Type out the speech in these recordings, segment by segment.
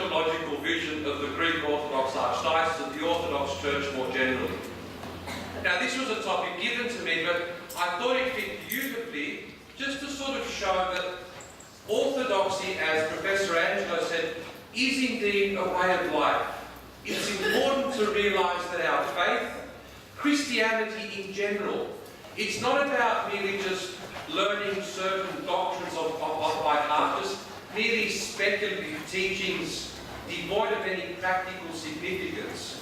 ecological vision of the Greek Orthodox Archdiocese and the Orthodox Church more generally. Now, this was a topic given to me, but I thought it fit beautifully just to sort of show that orthodoxy, as Professor Angelo said, is indeed a way of life. It's important to realise that our faith, Christianity in general, it's not about merely just learning certain doctrines by heart, just merely speculative teachings devoid of any practical significance.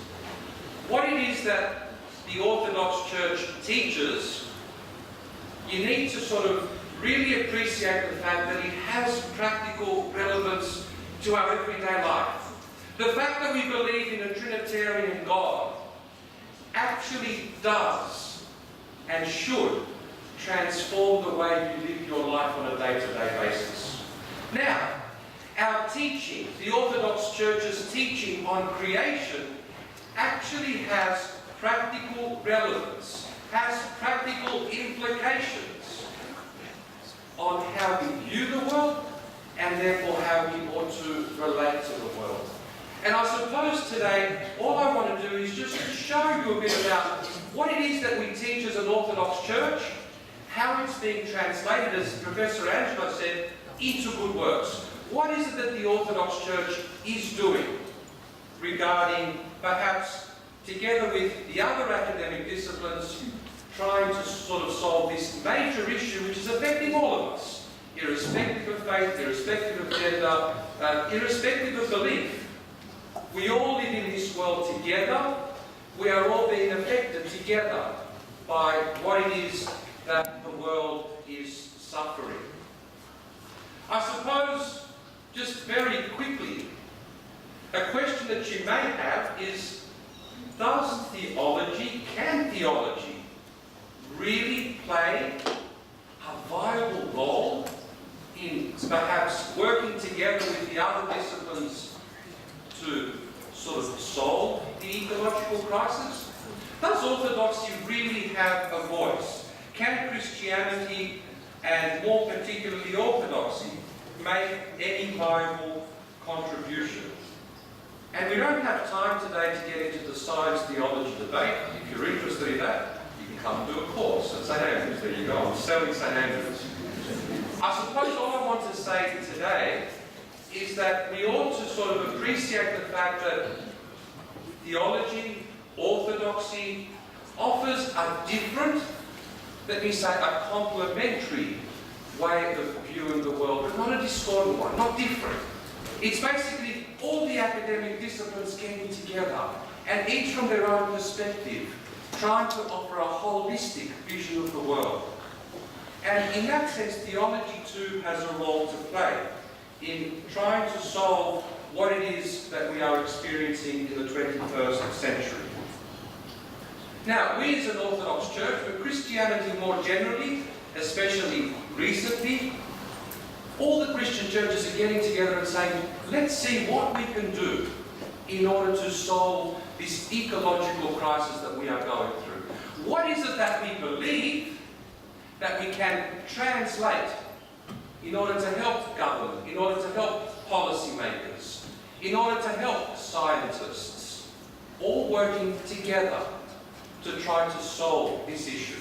What it is that the Orthodox Church teaches, you need to sort of really appreciate the fact that it has practical relevance to our everyday life. The fact that we believe in a Trinitarian God actually does and should transform the way you live your life on a day-to-day basis. Now, our teaching, the Orthodox Church's teaching on creation, actually has practical relevance, has practical implications on how we view the world and therefore how we ought to relate to the world. And I suppose today all I want to do is just to show you a bit about what it is that we teach as an Orthodox Church, how it's being translated, as Professor Angelo said, into good works. What is it that the Orthodox Church is doing regarding, perhaps together with the other academic disciplines, trying to sort of solve this major issue which is affecting all of us, irrespective of faith, irrespective of gender, irrespective of belief. We all live in this world together. We are all being affected together by what it is that the world is suffering. I suppose, just very quickly, a question that you may have is, does theology, can theology really play a viable role in perhaps working together with the other disciplines to sort of solve the ecological crisis? Does orthodoxy really have a voice? Can Christianity, and more particularly orthodoxy, make any viable contribution? And we don't have time today to get into the science theology debate. If you're interested in that, you can come do a course at St Andrews. There you go, I'm selling St Andrews. I suppose all I want to say today is that we ought to sort of appreciate the fact that theology, orthodoxy, offers a different, let me say, a complementary way of viewing the world, but not a discordant one, not different. It's basically all the academic disciplines getting together, and each from their own perspective, trying to offer a holistic vision of the world. And in that sense, theology too has a role to play in trying to solve what it is that we are experiencing in the 21st century. Now, we as an Orthodox Church, but Christianity more generally, especially recently, all the Christian churches are getting together and saying, let's see what we can do in order to solve this ecological crisis that we are going through. What is it that we believe that we can translate in order to help government, in order to help policymakers, in order to help scientists, all working together to try to solve this issue?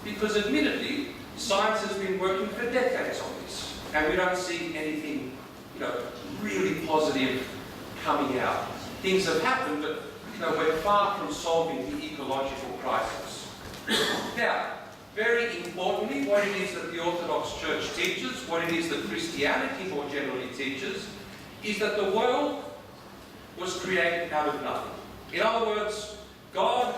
Because admittedly, science has been working for decades on this, and we don't see anything, really positive coming out. Things have happened, but we're far from solving the ecological crisis. Now, very importantly, what it is that the Orthodox Church teaches, what it is that Christianity more generally teaches, is that the world was created out of nothing. In other words, God,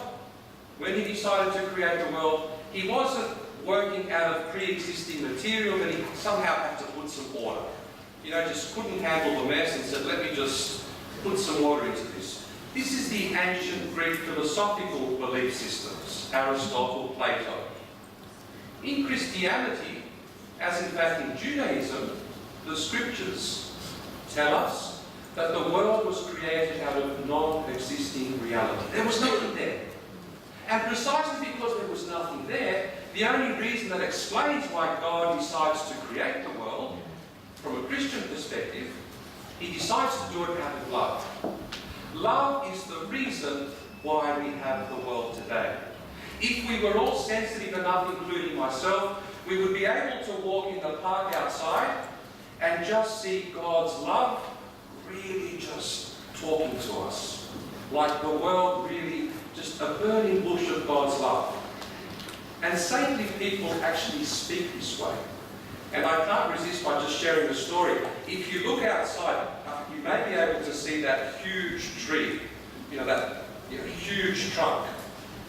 when He decided to create the world, He wasn't working out of pre-existing material that He somehow had to put some order. Just couldn't handle the mess and said, let me just put some order into this. This is the ancient Greek philosophical belief systems, Aristotle, Plato. In Christianity, as in fact in Judaism, the scriptures tell us that the world was created out of non-existing reality. There was nothing there. And precisely because there was nothing there, the only reason that explains why God decides to create the world, from a Christian perspective, he decides to do it out of love. Love is the reason why we have the world today. If we were all sensitive enough, including myself, we would be able to walk in the park outside and just see God's love really just talking to us. Like the world really just a burning bush of God's love. And saintly people actually speak this way. And I can't resist by just sharing a story. If you look outside, you may be able to see that huge tree, that huge trunk,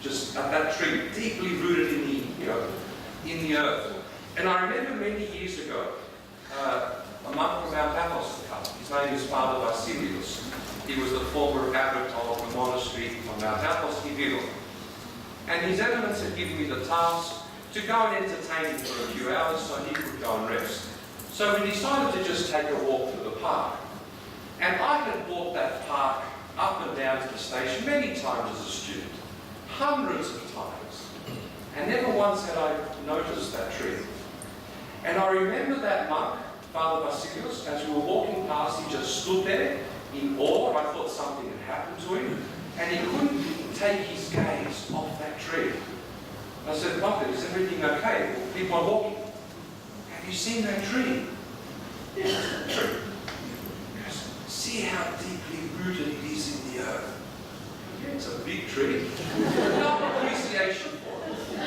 just that tree deeply rooted in the earth. And I remember many years ago, a monk from Mount Athos had come. His name is Father Vasilios. He was the former abbot of the monastery of Mount Athos in Europe. And His Eminence had given me the task to go and entertain him for a few hours so he could go and rest. So we decided to just take a walk through the park. And I had walked that park up and down to the station many times as a student, hundreds of times. And never once had I noticed that tree. And I remember that monk, Father Vasilios, as we were walking past, he just stood there in awe. I thought something had happened to him. And he couldn't take his gaze off that tree. I said, Mother, is everything okay? We'll keep on walking. Have you seen that tree? Yes, tree. See how deeply rooted it is in the earth. Yeah, it's a big tree. No appreciation for it.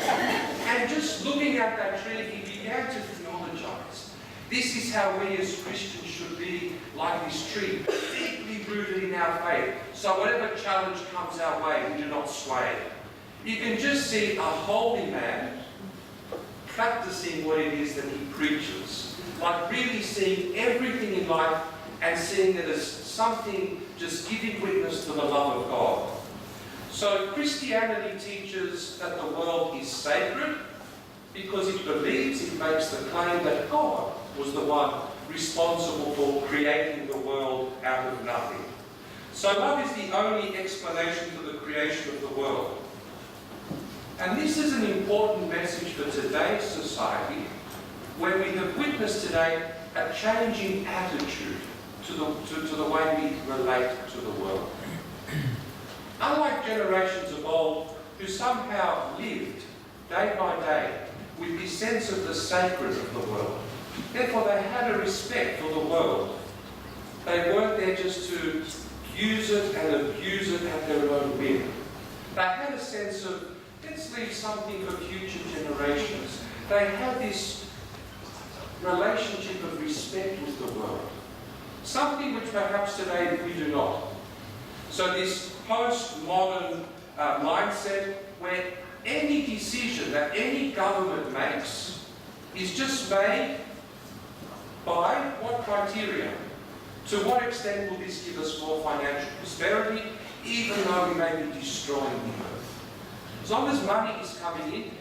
And just looking at that tree, he began to theologize. This is how we as Christians should be, like this tree, deeply rooted in our faith. So whatever challenge comes our way, we do not sway. You can just see a holy man practicing what it is that he preaches. Like really seeing everything in life and seeing it as something just giving witness to the love of God. So Christianity teaches that the world is sacred because it believes, it makes the claim that God was the one responsible for creating the world out of nothing. So love is the only explanation for the creation of the world. And this is an important message for today's society, where we have witnessed today a changing attitude to the way we relate to the world. Unlike generations of old, who somehow lived day by day with this sense of the sacred of the world, therefore they had a respect for the world. They weren't there just to use it and abuse it at their own whim. They had a sense of, let's leave something for future generations. They had this relationship of respect with the world. Something which perhaps today we do not. So this postmodern mindset where any decision that any government makes is just made by what criteria? To what extent will this give us more financial prosperity, even though we may be destroying the earth? As long as money is coming in,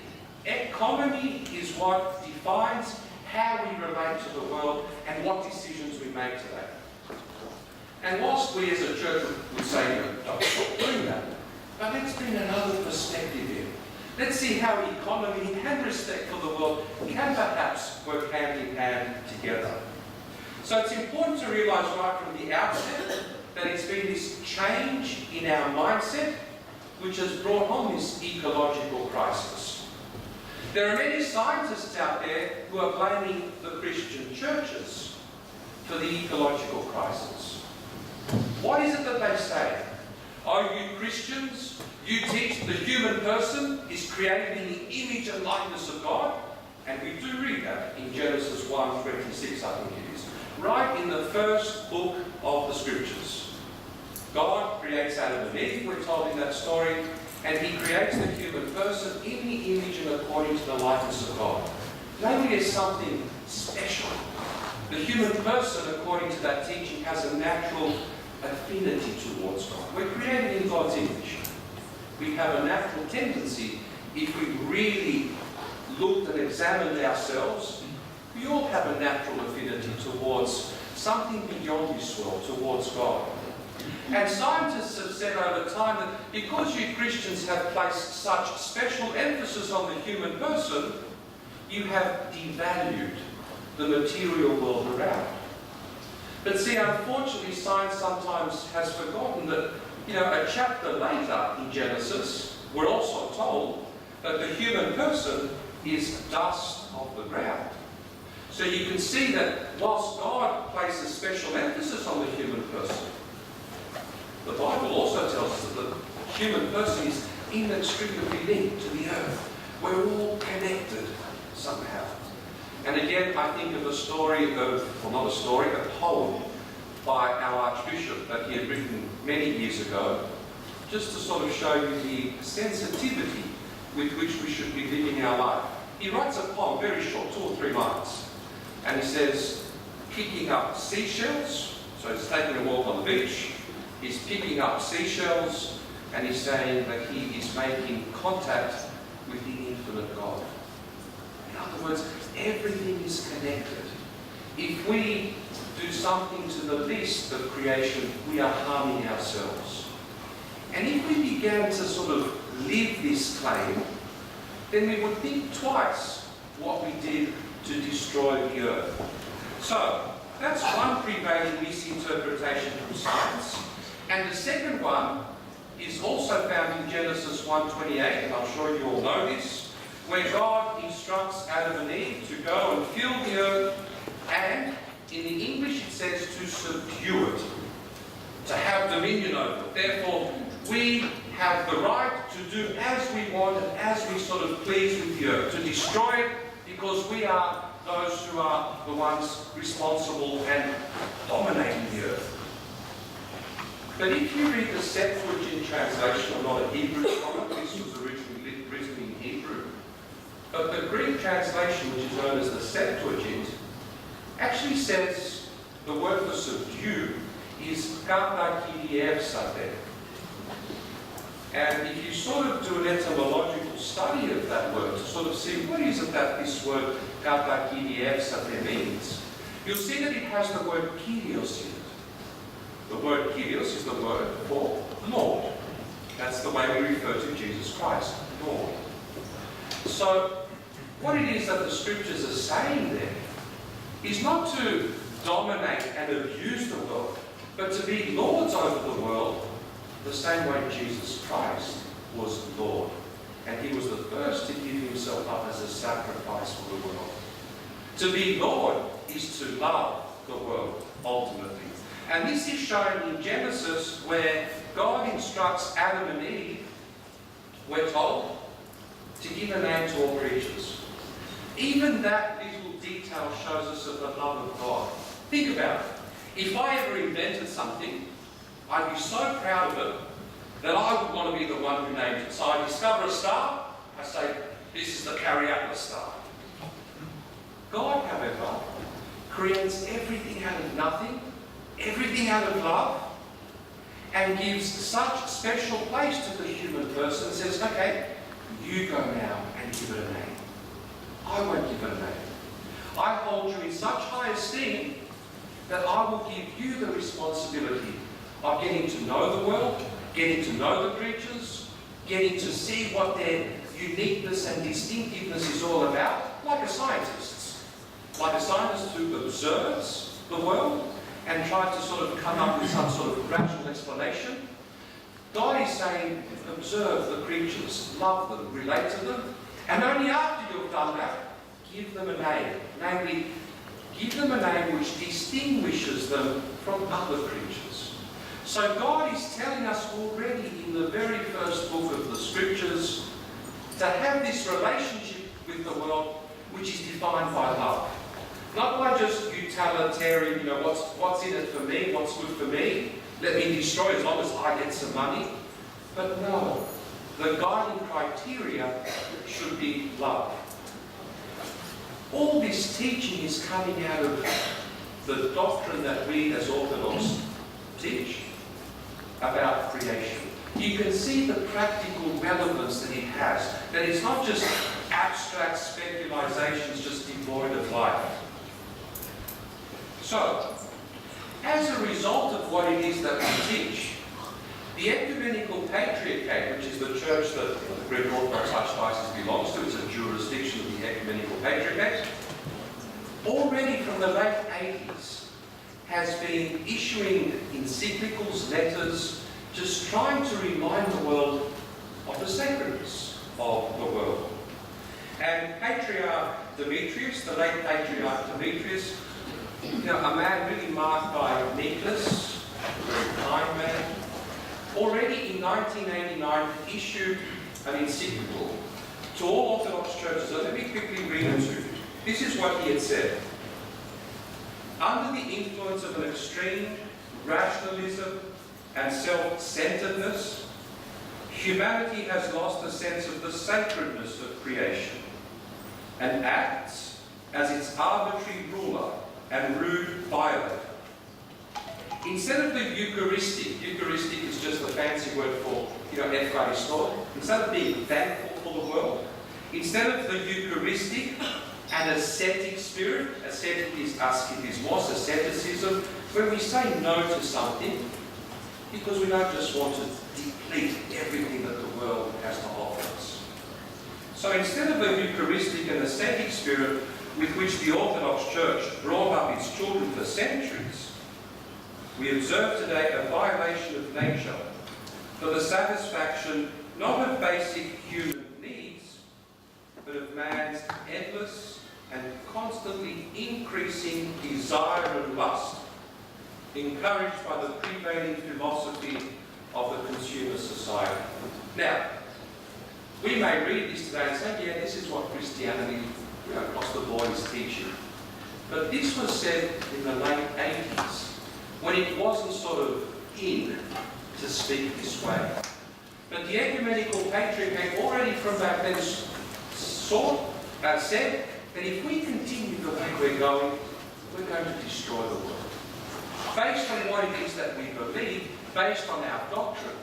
economy is what defines how we relate to the world and what decisions we make today. And whilst we as a church would say, don't stop doing that, but let's bring another perspective in. Let's see how economy and respect for the world can perhaps work hand in hand together. So it's important to realise right from the outset that it's been this change in our mindset which has brought on this ecological crisis. There are many scientists out there who are blaming the Christian churches for the ecological crisis. What is it that they say? Oh, you Christians, you teach the human person is created in the image and likeness of God. And we do read that in Genesis 1:26, I think it is. Right in the first book of the Scriptures. God creates Adam and Eve, we're told in that story, and He creates the human person in the image and according to the likeness of God. Maybe there's something special. The human person, according to that teaching, has a natural affinity towards God. We're created in God's image. We have a natural tendency, if we really looked and examined ourselves, we all have a natural affinity towards something beyond this world, towards God. And scientists have said over time that because you Christians have placed such special emphasis on the human person, you have devalued the material world around. But see, unfortunately, science sometimes has forgotten that, a chapter later in Genesis, we're also told that the human person is dust of the ground. So you can see that whilst God places special emphasis on the human person, the Bible also tells us that the human person is inextricably linked to the earth. We're all connected somehow. And again, I think of a poem by our Archbishop that he had written many years ago, just to sort of show you the sensitivity with which we should be living our life. He writes a poem, very short, 2 or 3 lines, and he says, picking up seashells, so he's taking a walk on the beach, he's picking up seashells, and he's saying that he is making contact with the infinite God. In other words, everything is connected. If we do something to the least of creation, we are harming ourselves. And if we began to sort of live this claim, then we would think twice what we did to destroy the earth. So, that's one prevailing misinterpretation from science. And the second one is also found in Genesis 1:28, and I'm sure you all know this, where God instructs Adam and Eve to go and fill the earth, and in the English it says to subdue it, to have dominion over it. Therefore, we have the right to do as we want and as we sort of please with the earth, to destroy it, because we are those who are the ones responsible and dominating the earth. But if you read the Septuagint translation, I'm not a Hebrew scholar, this was originally written in Hebrew, but the Greek translation, which is known as the Septuagint, actually says the word for subdue is katakirievsate. And if you sort of do an etymological study of that word to sort of see what is it that this word katakirievsate means, you'll see that it has the word kyrios in it. The word kyrios is the word for Lord. That's the way we refer to Jesus Christ, Lord. So, what it is that the scriptures are saying there is not to dominate and abuse the world, but to be lords over the world the same way Jesus Christ was Lord. And he was the first to give himself up as a sacrifice for the world. To be Lord is to love the world, ultimately. And this is shown in Genesis, where God instructs Adam and Eve, we're told, to give a name to all creatures. Even that little detail shows us of the love of God. Think about it. If I ever invented something, I'd be so proud of it that I would want to be the one who named it. So I discover a star, I say, this is the Kariatlis star. God, however, creates everything out of nothing, everything out of love, and gives such special place to the human person and says, okay, you go now and give it a name. I won't give it a name. I hold you in such high esteem that I will give you the responsibility of getting to know the world, getting to know the creatures, getting to see what their uniqueness and distinctiveness is all about, like a scientist. Like a scientist who observes the world and tries to sort of come up with some sort of rational explanation. God is saying, observe the creatures, love them, relate to them, and only after you've done that, give them a name. Namely, give them a name which distinguishes them from other creatures. So God is telling us already in the very first book of the Scriptures to have this relationship with the world which is defined by love. Not by just utilitarian, what's in it for me, what's good for me, let me destroy as long as I get some money. But no, the guiding criteria should be love. All this teaching is coming out of the doctrine that we as Orthodox teach about creation. You can see the practical relevance that it has, that it's not just abstract speculations just devoid of life. So, as a result of what it is that we teach, the Ecumenical Patriarchate, which is the church that the Greek Orthodox Archdiocese belongs to, it's a jurisdiction of the Ecumenical Patriarchate, already from the late 80s has been issuing encyclicals, letters, just trying to remind the world of the sacredness of the world. And Patriarch Demetrius, the late Patriarch Demetrius, a man really marked by meekness, a very kind man, already in 1989 issued an encyclical to all Orthodox churches. So let me quickly read it to you. This is what he had said. Under the influence of an extreme rationalism and self-centeredness, humanity has lost a sense of the sacredness of creation and acts as its arbitrary ruler and rude violator. Instead of the Eucharistic is just a fancy word for, Eucharistos, instead of being thankful for the world, instead of the Eucharistic and ascetic spirit, ascetic is ascetismos, asceticism, where we say no to something because we don't just want to deplete everything that the world has to offer us. So instead of the Eucharistic and ascetic spirit with which the Orthodox Church brought up its children for centuries, we observe today a violation of nature for the satisfaction not of basic human needs, but of man's endless and constantly increasing desire and lust, encouraged by the prevailing philosophy of the consumer society. Now, we may read this today and say, yeah, this is what Christianity across the board is teaching. But this was said in the late 80s, when it wasn't sort of in to speak this way. But the ecumenical patriarch already from back then said that if we continue the way we're going to destroy the world. Based on what it is that we believe, based on our doctrine,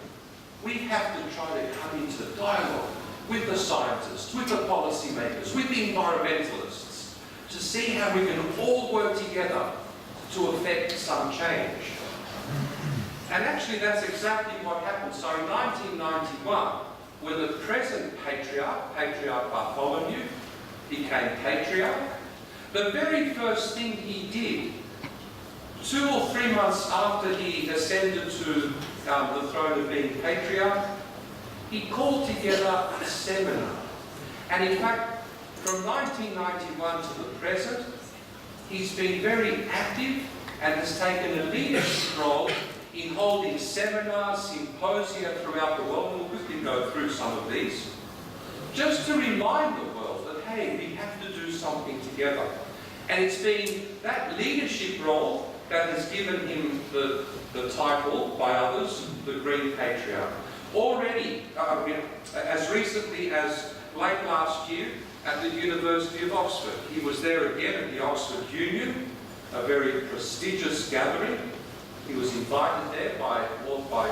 we have to try to come into dialogue with the scientists, with the policymakers, with the environmentalists, to see how we can all work together to effect some change. And actually that's exactly what happened. So in 1991, when the present Patriarch Bartholomew, became Patriarch, the very first thing he did, 2 or 3 months after he ascended to the throne of being Patriarch, he called together a seminar. And in fact, from 1991 to the present, he's been very active and has taken a leadership role in holding seminars, symposia throughout the world. We'll quickly go through some of these, just to remind the world that, hey, we have to do something together. And it's been that leadership role that has given him the title by others, the Greek Patriarch. Already, as recently as late last year at the University of Oxford, he was there again at the Oxford Union, a very prestigious gathering. He was invited there by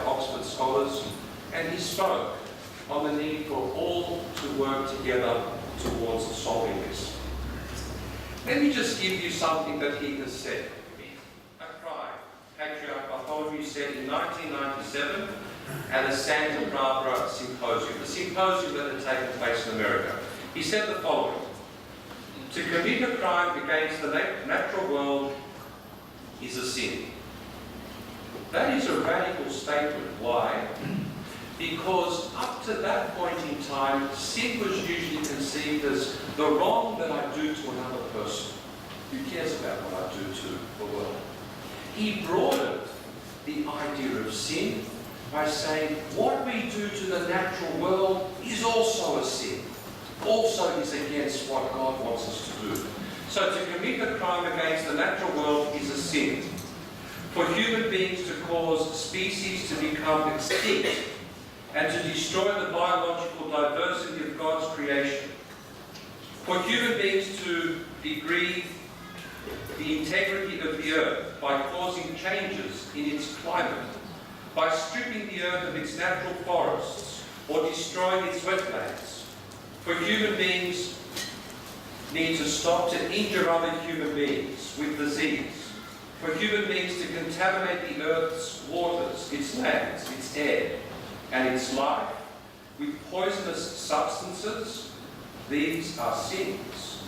Oxford scholars, and he spoke on the need for all to work together towards solving this. Let me just give you something that he has said. A cry. Patriarch Bartholomew said in 1997 at a Santa Barbara symposium, the symposium that had taken place in America. He said the following: to commit a crime against the natural world is a sin. That is a radical statement. Why? Because up to that point in time, sin was usually conceived as the wrong that I do to another person. Who cares about what I do to the world? He broadened the idea of sin by saying what we do to the natural world is also a sin. Also is against what God wants us to do. So to commit a crime against the natural world is a sin. For human beings to cause species to become extinct and to destroy the biological diversity of God's creation. For human beings to degrade the integrity of the earth by causing changes in its climate, by stripping the earth of its natural forests or destroying its wetlands. For human beings need to stop to injure other human beings with disease. For human beings to contaminate the earth's waters, its lands, its air, and its life with poisonous substances, these are sins.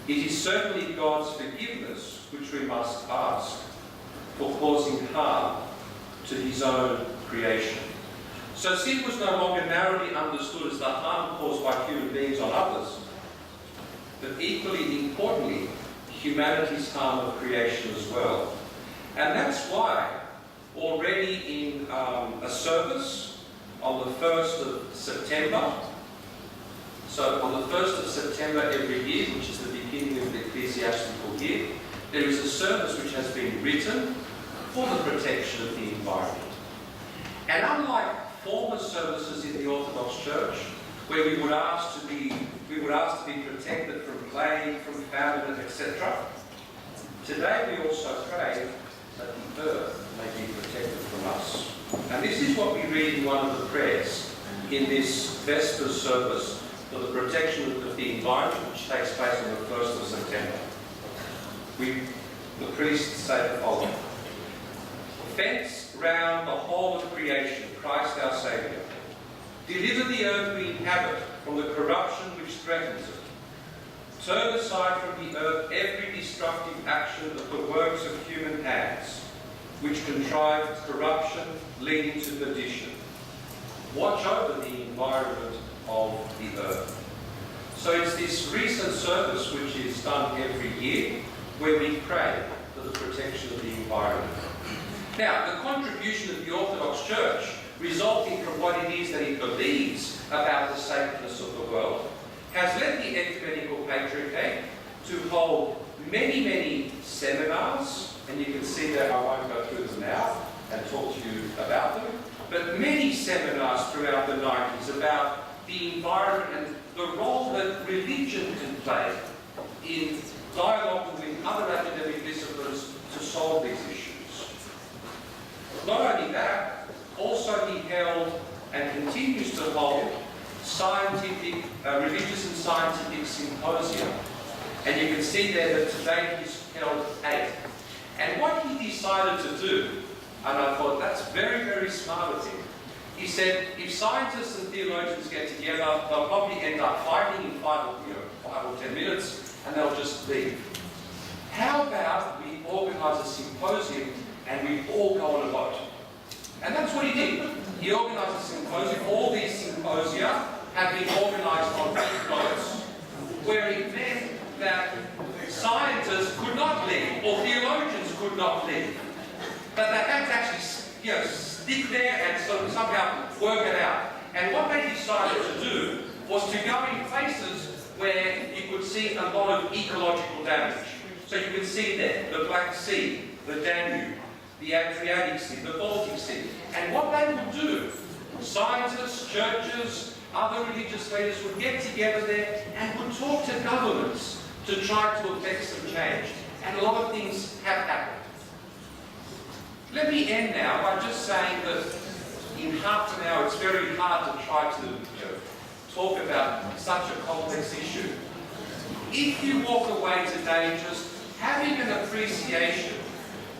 It is certainly God's forgiveness which we must ask. for causing harm to his own creation. So sin was no longer narrowly understood as the harm caused by human beings on others, but equally importantly, humanity's harm of creation as well. And that's why already in a service on the 1st of September, so on the 1st of September every year, which is the beginning of the ecclesiastical year, there is a service which has been written for the protection of the environment. And unlike former services in the Orthodox Church, where we would ask to be protected from plague, from famine, etc., today we also pray that the earth may be protected from us. And this is what we read in one of the prayers in this Vesper service for the protection of the environment, which takes place on the 1st of September. The priests say the following: "Fence round the whole of creation, Christ our Saviour. Deliver the earth we inhabit from the corruption which threatens it. Turn aside from the earth every destructive action of the works of human hands, which contrive corruption leading to perdition. Watch over the environment of the earth." So it's this recent service which is done every year where we pray for the protection of the environment. Now, the contribution of the Orthodox Church, resulting from what it is that it believes about the sacredness of the world, has led the Ecumenical Patriarchate to hold many, many seminars, and you can see that I won't go through them now and talk to you about them, but many seminars throughout the 90s about the environment and the role that religion can play in dialogue with other academic disciplines to solve these issues. Not only that, also he held and continues to hold scientific, religious and scientific symposia. And you can see there that today he's held 8. And what he decided to do, and I thought that's very, very smart of him, he said if scientists and theologians get together, they'll probably end up fighting in 5 or 10 minutes, and they'll just leave. How about we organise a symposium and we all go on a boat? And that's what he did. He organised a symposium. All these symposia have been organised on big boats, where it meant that scientists could not leave, or theologians could not leave. But they had to actually stick there and somehow work it out. And what they decided to do was to go in places where you could see a lot of ecological damage. So you can see there the Black Sea, the Danube, the Adriatic Sea, the Baltic Sea. And what they would do, scientists, churches, other religious leaders would get together there and would talk to governments to try to effect some change. And a lot of things have happened. Let me end now by just saying that in half an hour it's very hard to try to talk about such a complex issue. If you walk away today just having an appreciation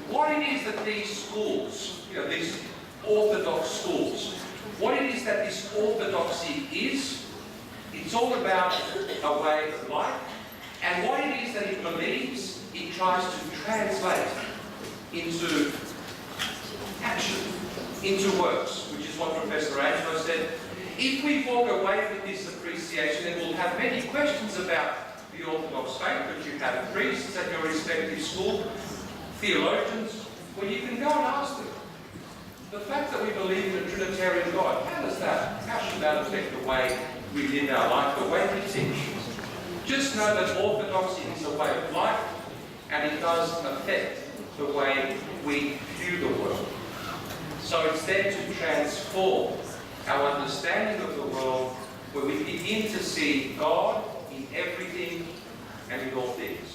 what it is that these schools, these Orthodox schools, what it is that this orthodoxy is, it's all about a way of life, and what it is that it believes, it tries to translate into action, into works, which is what Professor Angelo said. If we walk away with this appreciation, then we'll have many questions about the Orthodox faith, but you have priests at your respective school, theologians, well, you can go and ask them. The fact that we believe in a Trinitarian God, how should that affect the way we live our life, the way we teach? Just know that orthodoxy is a way of life, and it does affect the way we view the world. So it's there to transform our understanding of the world, where we begin to see God in everything and in all things.